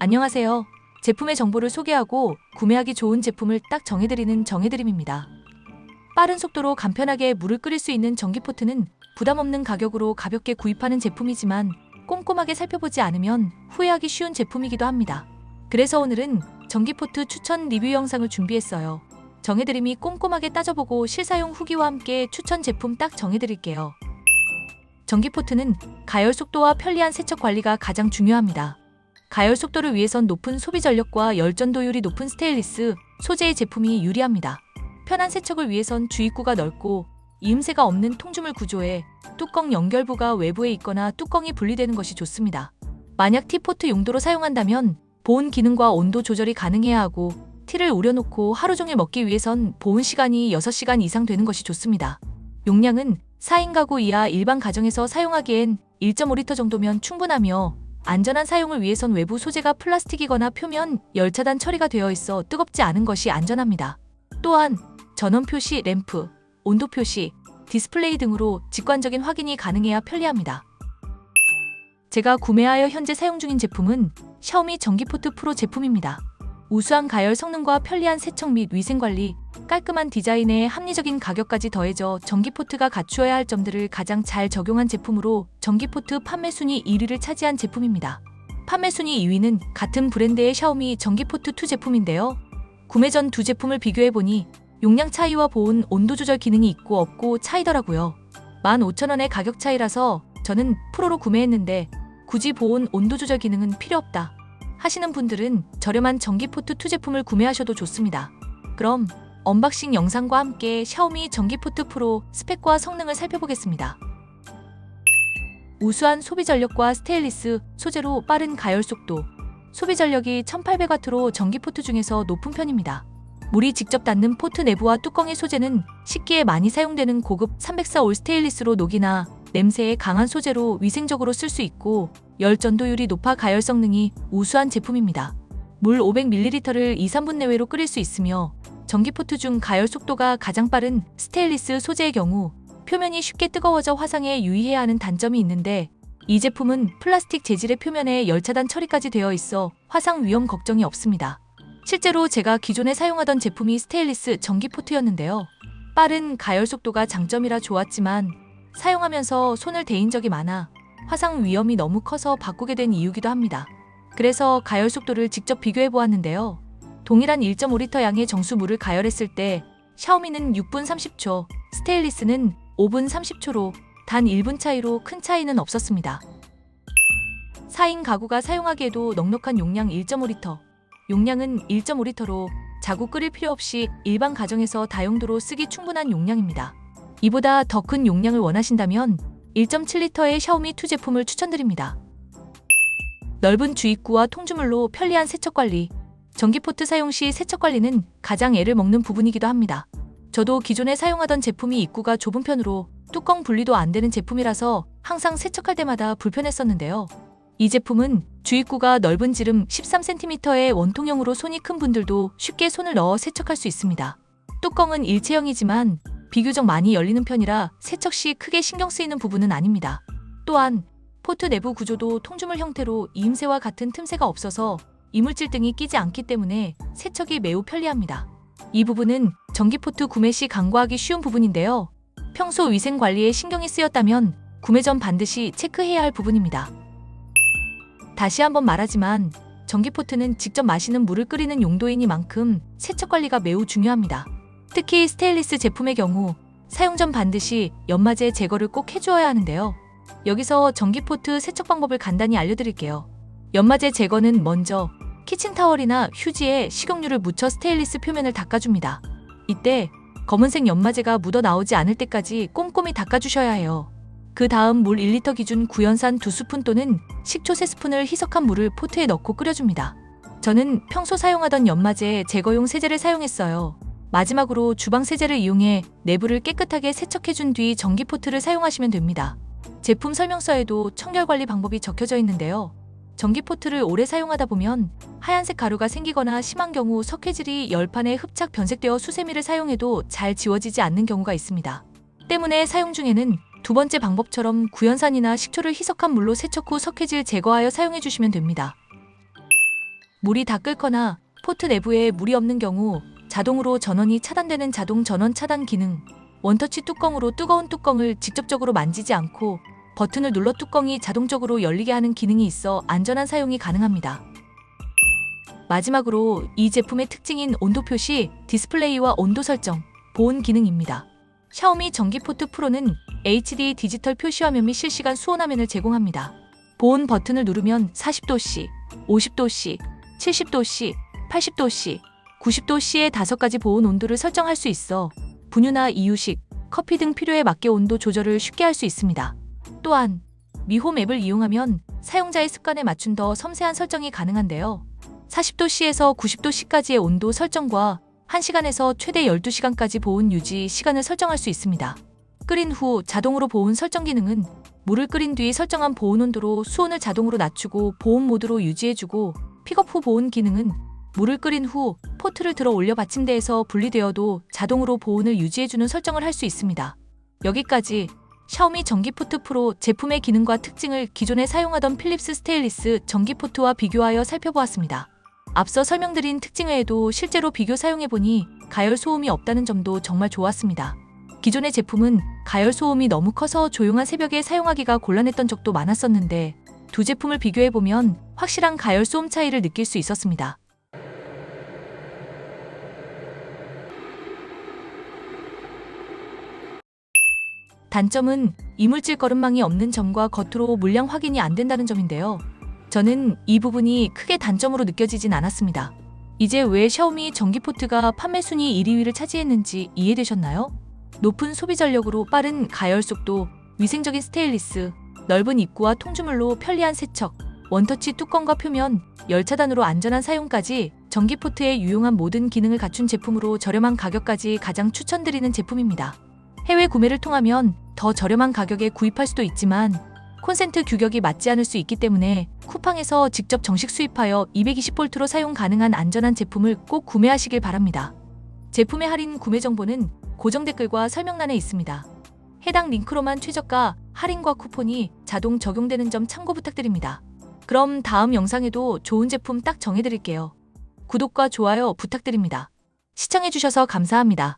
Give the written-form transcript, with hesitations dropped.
안녕하세요. 제품의 정보를 소개하고 구매하기 좋은 제품을 딱 정해드리는 정해드림입니다. 빠른 속도로 간편하게 물을 끓일 수 있는 전기포트는 부담 없는 가격으로 가볍게 구입하는 제품이지만 꼼꼼하게 살펴보지 않으면 후회하기 쉬운 제품이기도 합니다. 그래서 오늘은 전기포트 추천 리뷰 영상을 준비했어요. 정해드림이 꼼꼼하게 따져보고 실사용 후기와 함께 추천 제품 딱 정해드릴게요. 전기포트는 가열 속도와 편리한 세척 관리가 가장 중요합니다. 가열 속도를 위해선 높은 소비 전력과 열전도율이 높은 스테인리스 소재의 제품이 유리합니다. 편한 세척을 위해선 주입구가 넓고 이음새가 없는 통주물 구조에 뚜껑 연결부가 외부에 있거나 뚜껑이 분리되는 것이 좋습니다. 만약 티포트 용도로 사용한다면 보온 기능과 온도 조절이 가능해야 하고 티를 우려놓고 하루 종일 먹기 위해선 보온 시간이 6시간 이상 되는 것이 좋습니다. 용량은 4인 가구 이하 일반 가정에서 사용하기엔 1.5리터 정도면 충분하며 안전한 사용을 위해선 외부 소재가 플라스틱이거나 표면 열 차단 처리가 되어 있어 뜨겁지 않은 것이 안전합니다. 또한 전원 표시 램프, 온도 표시, 디스플레이 등으로 직관적인 확인이 가능해야 편리합니다. 제가 구매하여 현재 사용 중인 제품은 샤오미 전기포트 프로 제품입니다. 우수한 가열 성능과 편리한 세척 및 위생관리, 깔끔한 디자인에 합리적인 가격까지 더해져 전기포트가 갖추어야 할 점들을 가장 잘 적용한 제품으로 전기포트 판매 순위 1위를 차지한 제품입니다. 판매 순위 2위는 같은 브랜드의 샤오미 전기포트 2 제품인데요. 구매 전 두 제품을 비교해보니 용량 차이와 보온, 온도 조절 기능이 있고 없고 차이더라고요. 15,000원의 가격 차이라서 저는 프로로 구매했는데 굳이 보온, 온도 조절 기능은 필요 없다 하시는 분들은 저렴한 전기포트 2 제품을 구매하셔도 좋습니다. 그럼 언박싱 영상과 함께 샤오미 전기포트 프로 스펙과 성능을 살펴보겠습니다. 우수한 소비 전력과 스테인리스 소재로 빠른 가열 속도, 소비 전력이 1800W로 전기포트 중에서 높은 편입니다. 물이 직접 닿는 포트 내부와 뚜껑의 소재는 식기에 많이 사용되는 고급 304 올 스테인리스로 녹이나 냄새에 강한 소재로 위생적으로 쓸 수 있고 열 전도율이 높아 가열 성능이 우수한 제품입니다. 물 500ml를 2-3분 내외로 끓일 수 있으며 전기포트 중 가열 속도가 가장 빠른 스테인리스 소재의 경우 표면이 쉽게 뜨거워져 화상에 유의해야 하는 단점이 있는데 이 제품은 플라스틱 재질의 표면에 열차단 처리까지 되어 있어 화상 위험 걱정이 없습니다. 실제로 제가 기존에 사용하던 제품이 스테인리스 전기포트였는데요. 빠른 가열 속도가 장점이라 좋았지만 사용하면서 손을 대인 적이 많아 화상 위험이 너무 커서 바꾸게 된 이유기도 합니다. 그래서 가열 속도를 직접 비교해 보았는데요. 동일한 1.5리터 양의 정수 물을 가열했을 때 샤오미는 6분 30초, 스테인리스는 5분 30초로 단 1분 차이로 큰 차이는 없었습니다. 4인 가구가 사용하기에도 넉넉한 용량 1.5리터, 용량은 1.5리터로 자고 끓일 필요 없이 일반 가정에서 다용도로 쓰기 충분한 용량입니다. 이보다 더 큰 용량을 원하신다면 1.7리터의 샤오미 2 제품을 추천드립니다. 넓은 주입구와 통주물로 편리한 세척 관리, 전기포트 사용 시 세척 관리는 가장 애를 먹는 부분이기도 합니다. 저도 기존에 사용하던 제품이 입구가 좁은 편으로 뚜껑 분리도 안 되는 제품이라서 항상 세척할 때마다 불편했었는데요. 이 제품은 주입구가 넓은 지름 13cm의 원통형으로 손이 큰 분들도 쉽게 손을 넣어 세척할 수 있습니다. 뚜껑은 일체형이지만 비교적 많이 열리는 편이라 세척 시 크게 신경 쓰이는 부분은 아닙니다. 또한 포트 내부 구조도 통주물 형태로 이음새와 같은 틈새가 없어서 이물질 등이 끼지 않기 때문에 세척이 매우 편리합니다. 이 부분은 전기포트 구매 시 간과하기 쉬운 부분인데요. 평소 위생 관리에 신경이 쓰였다면 구매 전 반드시 체크해야 할 부분입니다. 다시 한번 말하지만 전기포트는 직접 마시는 물을 끓이는 용도이니만큼 세척 관리가 매우 중요합니다. 특히 스테인리스 제품의 경우 사용 전 반드시 연마제 제거를 꼭 해주어야 하는데요. 여기서 전기포트 세척 방법을 간단히 알려드릴게요. 연마제 제거는 먼저 키친타월이나 휴지에 식용유를 묻혀 스테인리스 표면을 닦아줍니다. 이때 검은색 연마제가 묻어 나오지 않을 때까지 꼼꼼히 닦아주셔야 해요. 그 다음 물 1리터 기준 구연산 2스푼 또는 식초 3스푼을 희석한 물을 포트에 넣고 끓여줍니다. 저는 평소 사용하던 연마제 제거용 세제를 사용했어요. 마지막으로 주방 세제를 이용해 내부를 깨끗하게 세척해준 뒤 전기포트를 사용하시면 됩니다. 제품 설명서에도 청결관리 방법이 적혀져 있는데요. 전기포트를 오래 사용하다 보면 하얀색 가루가 생기거나 심한 경우 석회질이 열판에 흡착 변색되어 수세미를 사용해도 잘 지워지지 않는 경우가 있습니다. 때문에 사용 중에는 두 번째 방법처럼 구연산이나 식초를 희석한 물로 세척 후 석회질 제거하여 사용해 주시면 됩니다. 물이 다 끓거나 포트 내부에 물이 없는 경우 자동으로 전원이 차단되는 자동 전원 차단 기능, 원터치 뚜껑으로 뜨거운 뚜껑을 직접적으로 만지지 않고 버튼을 눌러 뚜껑이 자동적으로 열리게 하는 기능이 있어 안전한 사용이 가능합니다. 마지막으로 이 제품의 특징인 온도 표시, 디스플레이와 온도 설정, 보온 기능입니다. 샤오미 전기포트 프로는 HD 디지털 표시화면 및 실시간 수온화면을 제공합니다. 보온 버튼을 누르면 40도씨, 50도씨, 70도씨, 80도씨, 90도씨의 5가지 보온 온도를 설정할 수 있어 분유나 이유식, 커피 등 필요에 맞게 온도 조절을 쉽게 할 수 있습니다. 또한 미홈 앱을 이용하면 사용자의 습관에 맞춘 더 섬세한 설정이 가능한데요. 40도씨에서 90도씨까지의 온도 설정과 1시간에서 최대 12시간까지 보온 유지 시간을 설정할 수 있습니다. 끓인 후 자동으로 보온 설정 기능은 물을 끓인 뒤 설정한 보온 온도로 수온을 자동으로 낮추고 보온 모드로 유지해주고, 픽업 후 보온 기능은 물을 끓인 후 포트를 들어 올려 받침대에서 분리되어도 자동으로 보온을 유지해주는 설정을 할 수 있습니다. 여기까지 샤오미 전기포트 프로 제품의 기능과 특징을 기존에 사용하던 필립스 스테인리스 전기포트와 비교하여 살펴보았습니다. 앞서 설명드린 특징 외에도 실제로 비교 사용해보니 가열 소음이 없다는 점도 정말 좋았습니다. 기존의 제품은 가열 소음이 너무 커서 조용한 새벽에 사용하기가 곤란했던 적도 많았었는데 두 제품을 비교해보면 확실한 가열 소음 차이를 느낄 수 있었습니다. 단점은 이물질 거름망이 없는 점과 겉으로 물량 확인이 안 된다는 점인데요. 저는 이 부분이 크게 단점으로 느껴지진 않았습니다. 이제 왜 샤오미 전기포트가 판매 순위 1, 2위를 차지했는지 이해되셨나요? 높은 소비 전력으로 빠른 가열 속도, 위생적인 스테인리스, 넓은 입구와 통주물로 편리한 세척, 원터치 뚜껑과 표면, 열 차단으로 안전한 사용까지 전기포트에 유용한 모든 기능을 갖춘 제품으로 저렴한 가격까지 가장 추천드리는 제품입니다. 해외 구매를 통하면 더 저렴한 가격에 구입할 수도 있지만 콘센트 규격이 맞지 않을 수 있기 때문에 쿠팡에서 직접 정식 수입하여 220V로 사용 가능한 안전한 제품을 꼭 구매하시길 바랍니다. 제품의 할인 구매 정보는 고정 댓글과 설명란에 있습니다. 해당 링크로만 최저가, 할인과 쿠폰이 자동 적용되는 점 참고 부탁드립니다. 그럼 다음 영상에도 좋은 제품 딱 정해드릴게요. 구독과 좋아요 부탁드립니다. 시청해주셔서 감사합니다.